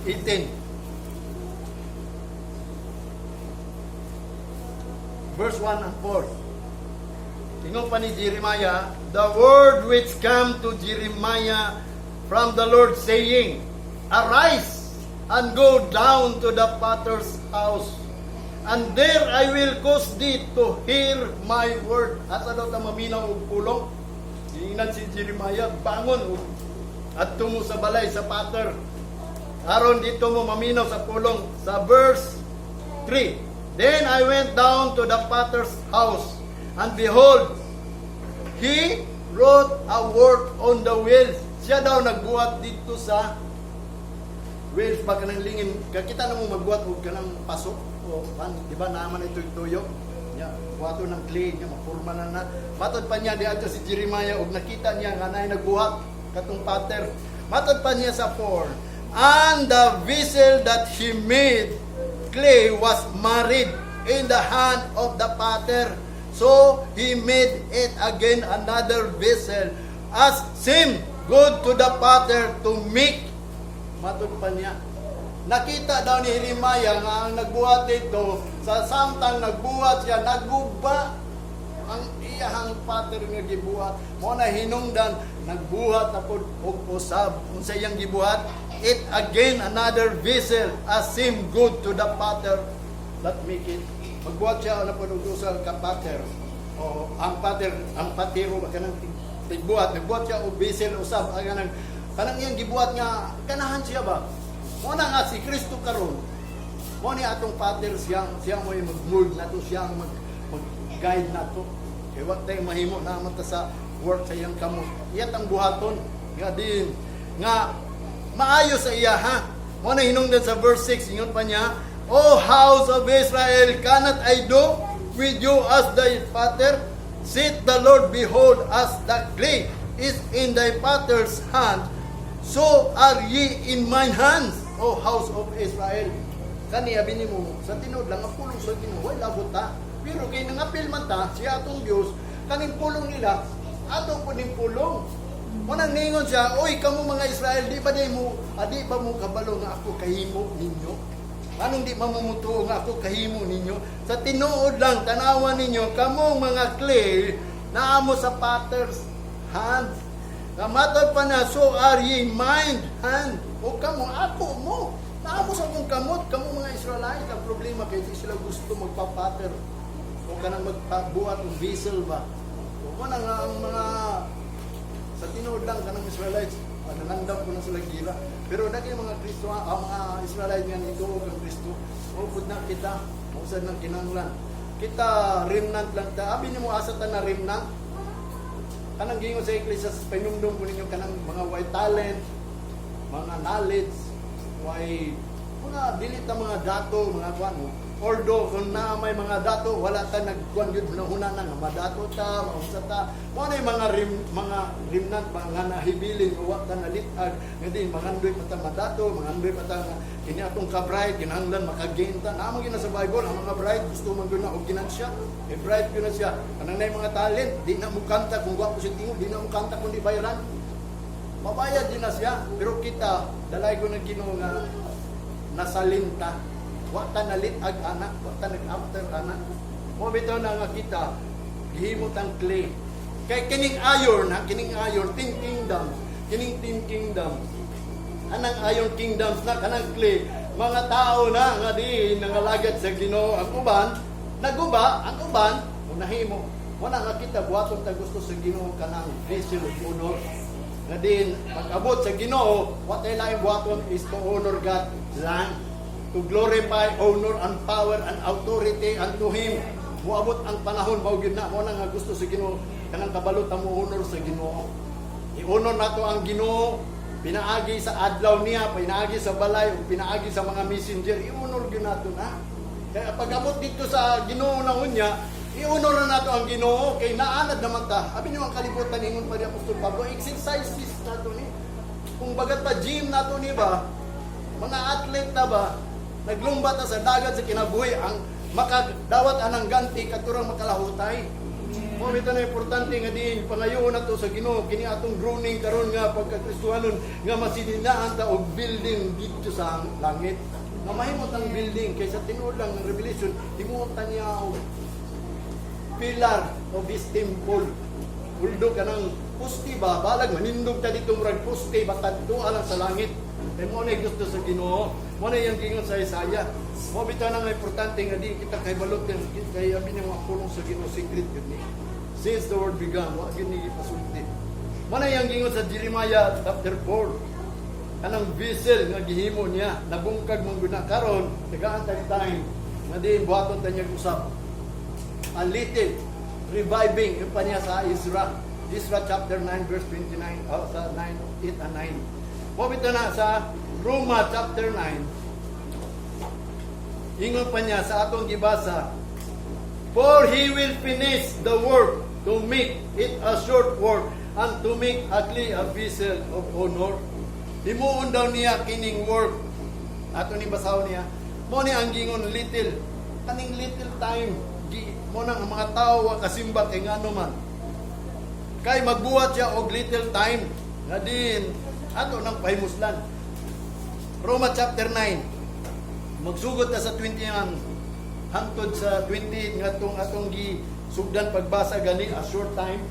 18. Verse 1 and 4. Tingnan pa ni Jeremiah, the word which came to Jeremiah from the Lord saying, arise and go down to the potter's house, and there I will cause thee to hear my word. Asa daw ta maminaw og pulong? Ingnan si Jeremiah, bangon at tumo sa balay sa patter. Aron dito mo maminaw sa pulong. Sa verse 3, then I went down to the potter's house, and behold, he wrote a word on the wheels. Siya daw nagbuhat dito sa wheels. Baka nang lingin, kakita na mo magbuhat o ka ng pasok. O, di ba naman ito yung tuyo? Buhato ng clay, mapurma na. Matod pa niya, di ato si Jeremiah, o nakita niya nga na nagbuhat katong patter. Matod pa niya sa 4, and the vessel that he made clay was married in the hand of the potter. So he made it again another vessel, as seemed good to the potter to make. Matod pa niya. Nakita daw ni Jeremiah nga ang nagbuhat dito, sa samtang nagbuhat siya, nagguba ang iyahang patter nga gibuhat. Mo na hinungdan, nagbuhat na po og usab. Unsa iyang gibuhat? It again another vessel, as seemed good to the potter that make it. Magbuhat siya na po og usab ka patter. O ang patter, ang patiro kanang tigbuhat, nagbuhat siya og vessel usab kanang iyang gibuhat nga ganahan siya ba? Mo na nga si Kristo karon. Mo ni atong patter siya mo mag-mold nato, siya mag-guide nato. Kaya wag tayo mahimo na mata sa work sa iyang kamot. Iyat ang buhaton. Nga din. Nga, maayo sa iya ha. Mo na hinungdan sa verse 6. Ingon pa niya, O house of Israel, cannot I do with you as thy potter? Sit the Lord, behold, as the clay is in thy potter's hand, so are ye in mine hands, O house of Israel. Kani abini mo, sa tinod lang, ang pulong sa Ginoo, wala buta. Pero kay nangapil man ta, siya atong Diyos, kaning pulong nila, atong po ning pulong. Munang ningon siya, oy, kamo mga Israel, di ba mo kabalo nga ako kahimo ninyo? Anong di mamumutuo nga ako kahimo ninyo? Sa tinuod lang, tanawan ninyo, kamo mga clay, naamo sa potter's hand. Kamatod pa na, so are ye mine hand. O kamo, ako mo. Naamo sa akong kamot, kamo mga Israelite. Ang problema kay di sila gusto magpapatter. O kanang magpabuhat ng vessel ba? O kanang ang mga sa tinuod lang kanang Israelites, nanandam ko na sila gira. Pero daging mga Kristo, ang mga Israelite nga nito o kang Kristo, upod na kita, mausad ng kinanglan. Kita remnant lang ta. Abi niyo mo asa ta na remnant. Kanang gingon sa Iglesia, panumdum ko ninyo kanang mga white talent, mga knowledge, mga dilit na mga dato, mga kuan. Although kung na may mga dato, wala ta nagkuan gyud hunahuna na nga madato ta, maunsa ta. Mo na mga remnant mga nahibilin o wa ta nalitag, ngadi mangandoy pa ta madato, mangandoy pa ta kini atong ka-bride kinahanglan makagain ta. Naman gina sa Bible ang mga bride gusto man gyud na og ginansya. E bride gyud na siya. Kanang nay mga talent, di na mo kanta kung wa ko siya tingog, di na mo kanta kun di bayaran. Mabayad din na siya, pero kita dalay ko ng Ginoo nga nasalinta. Wa ta nalitag anak, wa ta nag-after anak. Mo bitaw na nga kita gihimot ang clay. Kay kining iron, tin kingdom, kining tin kingdom. Anang iron kingdoms na kanang clay, mga tao na nga di nangalagad sa Ginoo. Ang uban naguba, ang uban unahimo. Wala nga kita buhaton ta gusto sa Ginoo kanang vessel of honor. Nga din pag-abot sa Ginoo, what ay laing buhaton is to honor God lang. To glorify, honor, and power, and authority unto Him. Muabot ang panahon, maugid na, mo na nga gusto sa Ginoo, kanang kabalot ang honor sa Ginoo. I-honor nato ang Ginoo, pinaagi sa adlaw niya, pinaagi sa balay, o pinaagi sa mga messenger, i-honor yun nato na. Kaya pag-abot dito sa Ginoo na unya, i-honor na nato ang Ginoo, kay naanad naman ta. Abi niyo ang kalibutan, ingon pa ni Apostol Pablo, exercises nato ni. Kung bagat pa gym nato ni ba, mga athlete na ba, naglumbat na sa dagat sa kinabuhi ang makadawat anang ganti katurang makalahutay. Mo bitaw na importante nga din pangayoon nato sa Ginoo kini atong groaning karon nga pagka-Kristiyanon nga masininaan ta og building dito sa langit. Nga mahimot ang building kaysa tinuod lang ng Revelation, himutan niya og pillar of his temple. Uldo ka ng pusti ba? Balag manindog ta dito murag pusti batad tuwa lang sa langit. Kaya mo na gusto sa Ginoo. Mo na yung gingon sa Bisaya. Mo bitaw na nga importante nga di kita kay balot kay abi ni mga pulong sa Ginoo secret gud ni. Since the world began, wa gid ni ipasulti. Mo na yung gingon sa Jeremiah chapter 4. Anang vessel nga gihimo niya nabungkag mong guna karon tagaan time nga di buhaton ta niya usab. A little reviving yung pa niya sa Isra chapter 9 verse 29 sa 9, 8 and 9. Mabito na sa Roma chapter 9. Ingon pa niya sa atong gibasa, for he will finish the work to make it a short work and to make ugly a vessel of honor. Himuon daw niya kining work. Ato ni basaw niya. Mo ni ang gingon little. Kaning little time. Mo nang mga tao wa kasimba kay ngano man. Kay magbuhat siya og little time. Nga din ato nang pahimuslan. Roma chapter 9. Magsugod ta sa 21 hangtod sa 20 nga atong gisugdan pagbasa gani a short time.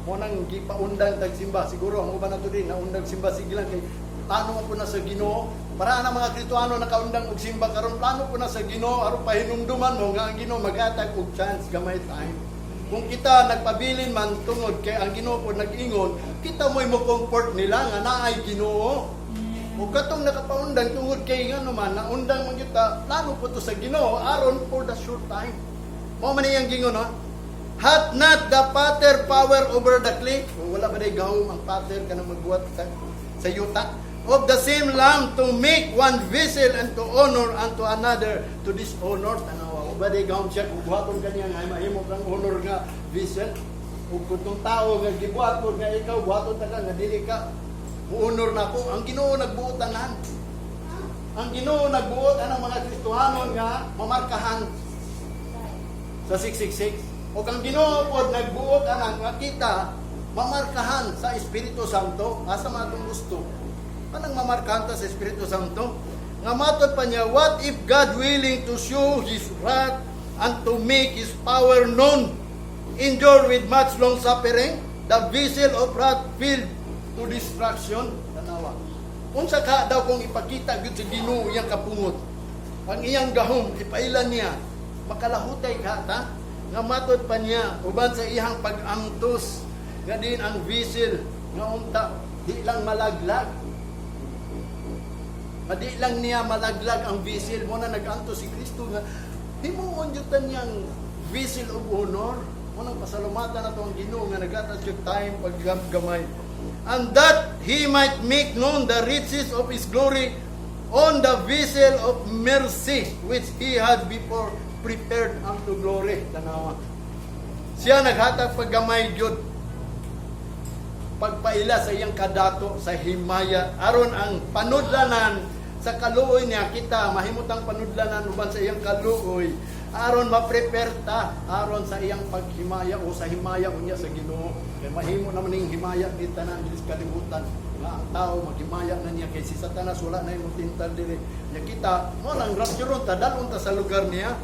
Mo nang gipaundang tagsimba. Siguro ang uban nato din naundang simba sigilan kay plano po na sa Ginoo. Para na mga Kristohano nakaundang og simba karon plano po na sa Ginoo aron pahinumduman mo nga ang Ginoo magatag og chance gamay time. Kung kita nagpabilin man tungod kay ang Ginoo po nag-ingon, kita mo'y mo comfort nila nga naay Ginoo. Ug katong nakapaundang tungod kay ngano man naundang man kita, plano po to sa Ginoo aron for the short time. Mao man iyang gingon no. Hath not the Father power over the clay? Wala ba day gahom ang Father kanang magbuhat sa yuta? Of the same lamb to make one vessel and to honor and to another to dishonor. Tanawa, ubaday gawon siya kung buhaton kanya nga mahimo kang honor nga vessel. Ug kung tao nga gibuhat mo nga ikaw buhaton ta nga dili ka muonor nako. Ang Ginoo nagbuot tanan. Ang Ginoo nagbuot anang mga Kristohano nga mamarkahan sa 666. Ug ang Ginoo pod nagbuot anang nga kita mamarkahan sa Espiritu Santo asa man atong gusto. Anong mamarkahan ta sa Espiritu Santo? Nga matod pa niya, what if God willing to show His wrath and to make His power known, endure with much long suffering, the vessel of wrath filled to destruction? Tanawa. Unsa ka daw kung ipakita gyud sa Ginoo iyang kapungot, ang iyang gahom ipailan niya, makalahutay ka ta? Nga matod pa niya, uban sa iyang pag-amtos, nga din ang vessel nga unta di lang malaglag. Madi lang niya malaglag ang vessel mo na nag-anto si Kristo nga himuon jutan niyang vessel of honor. Mo nang pasalamatan nato ang Ginoo nga nagatas yung time paggamay. And that He might make known the riches of His glory on the vessel of mercy which He had before prepared unto glory. Tanawa. Siya naghatag paggamay gyud pagpaila sa iyang kadato sa himaya aron ang panudlanan sa kaluoy niya kita mahimutang panudlanan uban sa iyang kaluoy aron ma-prepare ta aron sa iyang paghimaya o sa himaya unya sa Ginoo. Kay mahimo naman ning himaya kita na sa kalibutan nga ang tao maghimaya na niya kay si Satanas wala na imong tintal diri. Nya kita mo nang rapturon ta dalon ta sa lugar niya.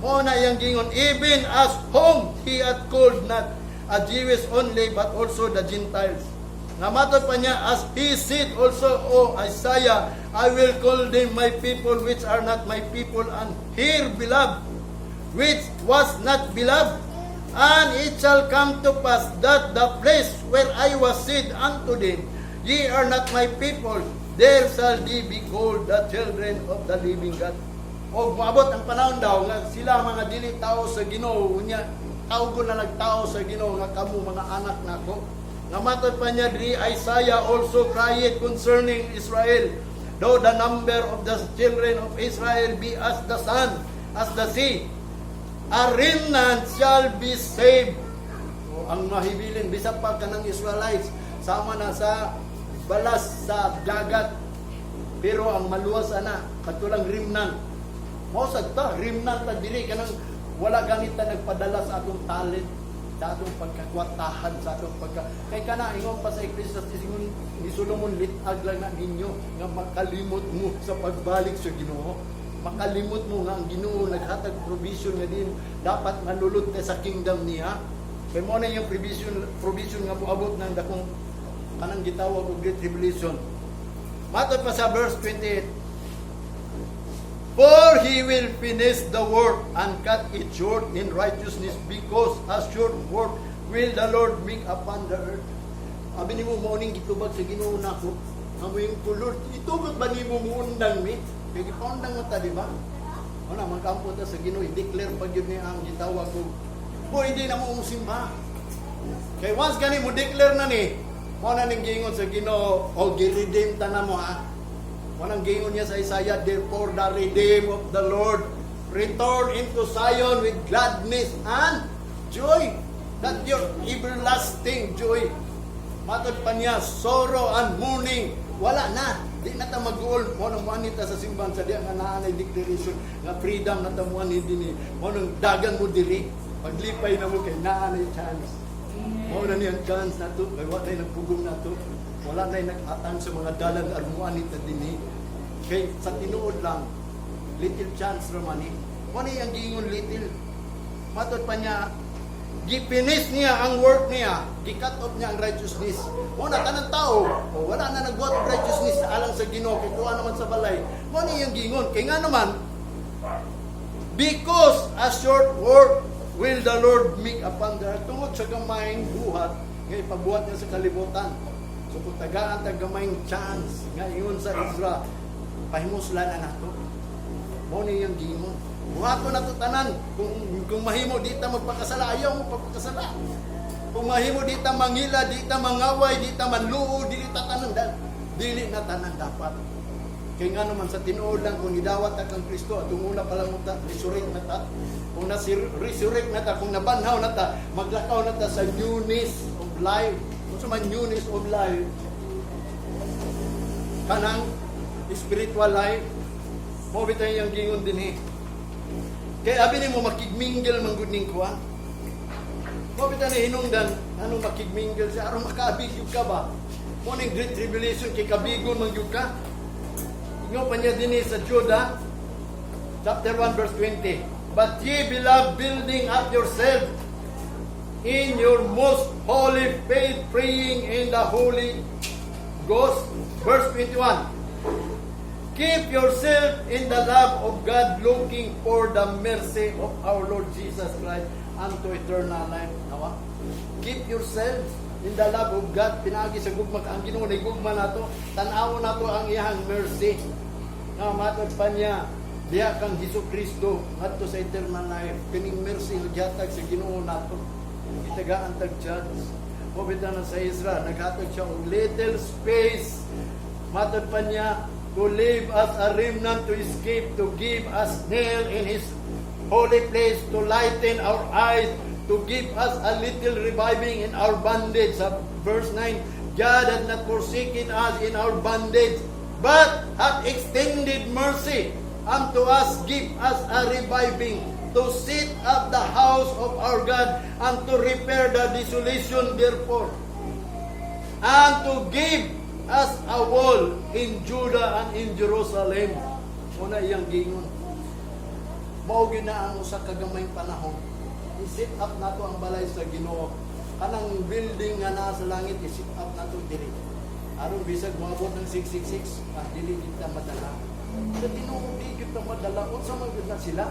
Mo na iyang gingon even as whom He had called not a Jewish only but also the Gentiles. Nga matod pa niya, as He said also, O Isaiah, I will call them my people which are not my people, and here beloved, which was not beloved. And it shall come to pass that the place where I was said unto them, ye are not my people, there shall ye be called the children of the living God. O maabot ang panahon daw, nga sila mga dili tao sa Ginoo, unya tao ko na nagtao sa Ginoo nga kamo mga anak nako. Nga matod pa niya diri Isaiah also cried concerning Israel, though the number of the children of Israel be as the sun, as the sea, a remnant shall be saved. O, ang mahibilin bisan pa kanang Israelites sama na sa balas sa dagat, pero ang maluwas ana katulang remnant. Mao sad ta remnant ta diri kanang wala ganit ta nagpadala sa atong talent. sa atong pagkakwatahan, sa atong kay kana ingon pa sa Ecclesiastes ni Solomon, litag lang na ninyo nga makalimot mo sa pagbalik sa Ginoo. Makalimot mo nga ang Ginoo naghatag provision nga din dapat manulot ka sa kingdom niya. Kay mo na yung provision nga moabot ng dakong kanang gitawag og great tribulation. Matod pa sa verse 28. For he will finish the work and cut it short in righteousness, because a short work will the Lord make upon the earth. Abi nimo mo ning gitubag sa Ginoo nako. Amo yung Lord, itubag ba nimo mo undang mi? Kay gipaundang mo ta, di ba? Wala man kampo ta sa Ginoo, i-declare pag yun niya ang gitawag ko. Bo hindi na mo simba. Kay once gani mo declare na ni, mo na ning giingon sa Ginoo, o gi-redeem ta na mo ha. Wanang gingon niya sa Isaiah, therefore the redeemed of the Lord return into Zion with gladness and joy. That your everlasting joy. Matod pa niya, sorrow and mourning, wala na. Di na ta mag-uol. Mo nang manita sa simbahan sa diya nga naanay declaration nga freedom na tamuan hindi ni. Mo nang dagan mo diri. Paglipay na mo kay naanay chance. Mo na niyang chance na to. Kay wala na nagpugong na to. Wala na nag-atang sa mga dalang armuan nito din. Kay sa tinuod lang, little chance ramani. Wala yung gingon little. Matod pa niya, gipinish niya ang work niya, gi-cut off niya ang righteousness. Wala tanang tao, wala na nagbuhat ng righteousness alang sa Ginoo, kay tuwa naman sa balay. Wala yung gingon. Kay nga naman, because a short work will the Lord make upon the earth. Tungod sa gamayng buhat, ngay pagbuhat niya sa kalibutan. So kung tagaan gamayng chance nga ingon sa Israel, pahimuslan na nato. Mo ni yang gingon. Buhato na to tanan. Kung mahimo di ta magpakasala, ayaw mo pagpakasala. Kung mahimo di ta mangila, di ta mangaway, di ta manluod, di ta tanan dili na tanan dapat. Kay nga naman sa tinuod lang kung idawat ta kang Kristo at una pa lang mo ta resurrect na ta. Kung resurrect na ta, kung nabanhaw na ta, maglakaw na ta sa newness of life. Kung sa man newness of life, kanang spiritual life, mo bitay yung gingon din kaya abi ni mo makigmingle man gud ning kuan. Mo bitay ni hinungdan anong makigmingle siya aron makaabig gyud ka ba? Mo ning great tribulation kay kabigon man gyud ka. Ingon pa niya din sa Judah chapter 1 verse 20. But ye beloved, building up yourself in your most holy faith, praying in the Holy Ghost. Verse 21. Keep yourself in the love of God, looking for the mercy of our Lord Jesus Christ unto eternal life. Nawa? Keep yourself in the love of God. Pinagi sa gugma ang Ginoo ni gugma nato. Tan-aw nato ang iyang mercy. Nga matod pa niya, diha kang Hesukristo ngadto sa eternal life. Kining mercy nga gihatag sa Ginoo nato. Itagaan tag chance. Mobita na sa Israel, naghatag siya og little space. Matod pa niya, to leave us a remnant to escape, to give us nail in His holy place, to lighten our eyes, to give us a little reviving in our bondage. Sa verse 9, God hath not forsaken us in our bondage, but hath extended mercy unto us, give us a reviving, to set up the house of our God, and to repair the desolation therefore, and to give as a wall in Judah and in Jerusalem. Una iyang gingon. Mao gyud na ang usa ka gamayng panahon. I-set up nato ang balay sa Ginoo. Kanang building nga naa sa langit, i-set up nato diri. Aron bisag moabot ng 666, dili kita madala. Sa Ginoo di kita madala. Unsa man gyud na sila?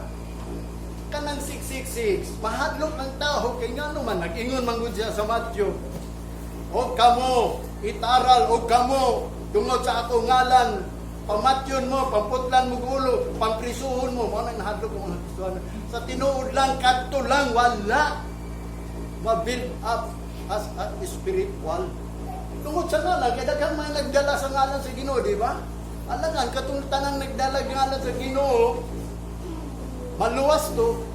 Kanang 666, mahadlok ang tao kay ngano man nag-ingon man gud siya sa Matthew. O kamo itaral o kamo tungod sa ako ngalan, pamatyon mo, pamputlan mo gulo, pamprisuhon mo, mo nang nahadlok mo mga Kristohan. Sa tinuod lang, kadto lang, wala ma-build up as a spiritual. Tungod sa ngalan, kaya daghang mga nagdala sa ngalan sa Ginoo, di ba? Alangan, katong tanang nagdala ngalan sa Ginoo, maluwas to.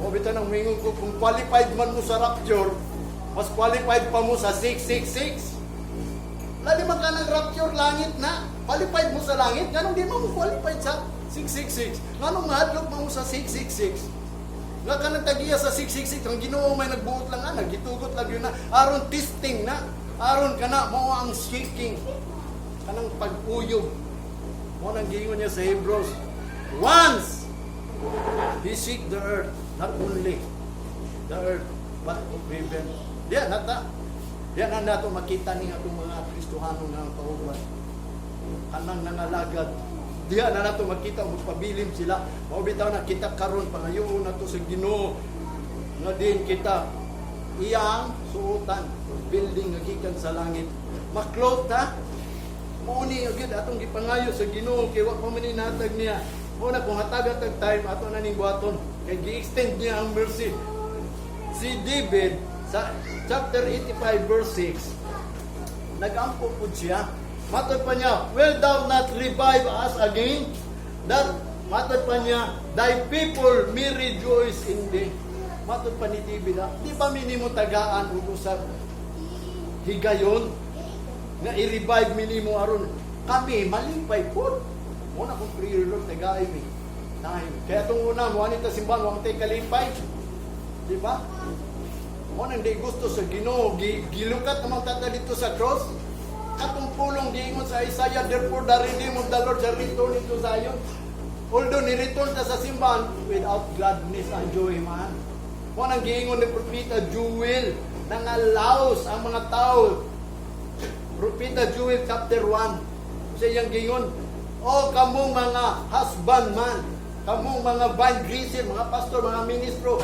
O bita nang mingon ko, kung qualified man mo sa rapture, mas qualified pa mo sa 666. Lali man ka ng rapture, langit na. Qualified mo sa langit, ganun di mo qualified sa 666. Ganun mahadlok mo sa 666. Nga ka nagtagiya sa 666, ang Ginoo may nagbuot lang ana, gitugot lang yun na, aron testing na, aron ka na, mo ang shaking, kanang pag-uyog. Mo nang gingon niya sa Hebrews, once He seek the earth, not only the earth, but of heaven. Diyan nata, diyan na nato makita ni atong mga Kristohano nga pauban, kanang nangalagad. Diyan na nato makita magpabilim sila. Mao bitaw na kita karon pangayoon nato sa Ginoo nga din kita iyang suotan building nga gikan sa langit. Maklot ta. Mao ni agad atong gipangayo sa Ginoo kay wa pa man natag niya. Mao na kung hatag time ato na ning buhaton kay gi-extend niya ang mercy. Si David sa chapter 85 verse 6 nag-ampo pud siya. Matod pa niya, will thou not revive us again? That, matod pa niya, thy people may rejoice in thee. Matod pa ni David, di ba minimo tagaan usab higayon nga i-revive minimo aron kami malipay pud. Muna kung prayer Lord tagay mi. Time. Kaya itong una, muha nita simbahan, huwag tayo kalipay. Di ba? Muna hindi gusto sa Ginoo, gilukat naman tata dito sa cross. Atong pulong diingon sa Isaiah, therefore the redeemed of the Lord shall return into Zion. Although ni-return ta sa simbahan without gladness and joy, man. Kung ang giingon ni Propeta Joel, nangalaos ang mga tao. Propeta Joel chapter 1. Sa iyang giingon, o kamong mga husbandman, kamong mga vine dresser, mga pastor, mga ministro,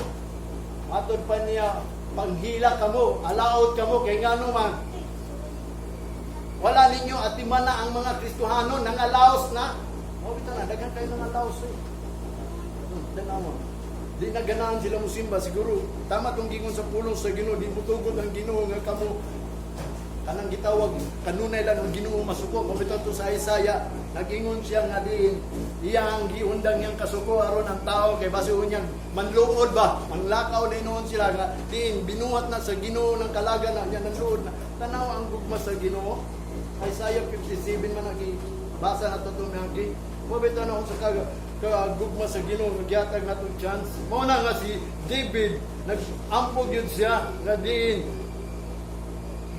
matod pa niya, panghila kamo, alaot kamo, kay ngano man, wala ninyo atimana ang mga Kristohano nang alaos na. Oh, bitaw na daghan kayo nang alaos eh. Tanaw. Di na ganahan sila musimba siguro. Tama tong gingon sa pulong sa Ginoo, di mutugot ang Ginoo nga kamo kanang gitawag kanunay lang ang Ginoo masuko. Kung bitaw to sa Isaiah, nagingon siya nga diin iyang giundang yang kasuko aron ang tao kay basuhon niyang manluod ba, manglakaw na inoon sila nga diin binuhat na sa Ginoo ng kalaga na niya nanluod na. Tanaw ang gugma sa Ginoo. Isaiah 57 man lagi basa na to lagi. Mo bitaw na sa kagugma sa Ginoo nagyatag na tong chance. Mao na nga si David nag-ampog yun siya nga diin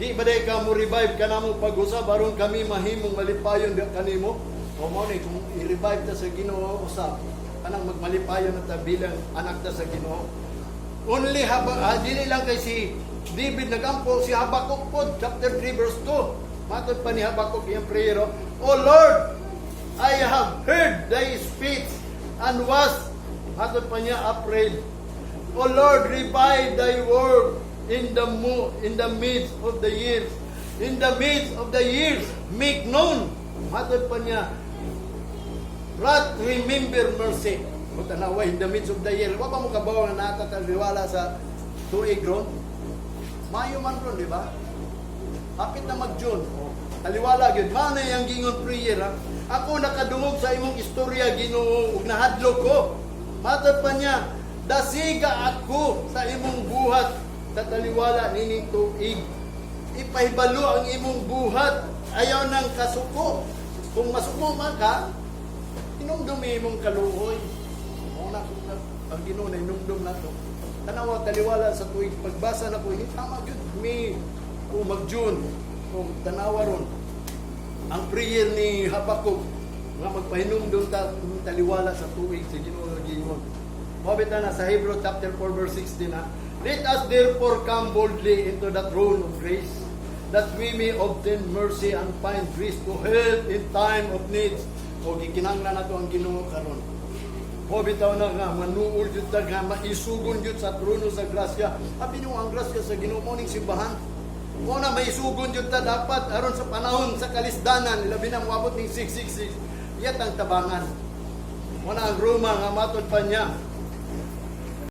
di ba day ka mo revive ka na mo pag-usab aron kami mahimong malipayon kanimo. O mo ni kung i-revive ta sa Ginoo usab kanang magmalipayon na ta bilang anak ta sa Ginoo. Only dili lang kay si David nagampo, si Habakuk pod chapter 3 verse 2. Matod pa ni Habakuk yung prayer, O Lord, I have heard thy speech and was, matod pa niya, afraid. O Lord, revive thy word in the midst of the years. In the midst of the years, make known. Matod pa niya, Rat, remember mercy. O tanawa, in the midst of the year. Wapa mo kabaw na natataliwala sa tuig ron? Mayo man ron, di ba? Hapit na mag-June. Taliwala yun. Mana yung gingon prayer, ha? Ako nakadungog sa imong istorya, Ginoo, ug nahadlok ko. Matod pa niya, dasiga ako sa imong buhat sa taliwala nining tuig. Ipahibalo ang imong buhat. Ayaw ng kasuko. Kung masuko man ka, inumdum imong kaluoy. Muna ang Ginoo na inumdum na to. Tanawa, taliwala sa tuig. Pagbasa na ko, hindi tama yun. May o mag-June, o tanawa ron, ang prayer ni Habakuk, nga magpahinom doon taliwala sa tuig sa Ginoo nga gingon. Mabita na sa Hebrew chapter 4 verse 16 na, let us therefore come boldly into the throne of grace, that we may obtain mercy and find grace to help in time of needs. O gikinanglan nato ang Ginoo karon. Mabitaw na nga, manuol yun ta nga, maisugon yun sa trono sa grasya. Abi nyo ang grasya sa Ginoo mo ning simbahan. Muna may sugon yun ta dapat aron sa panahon sa kalisdanan labi na muabot ng 666 iyat ang tabangan. Muna ang Roma nga matod pa niya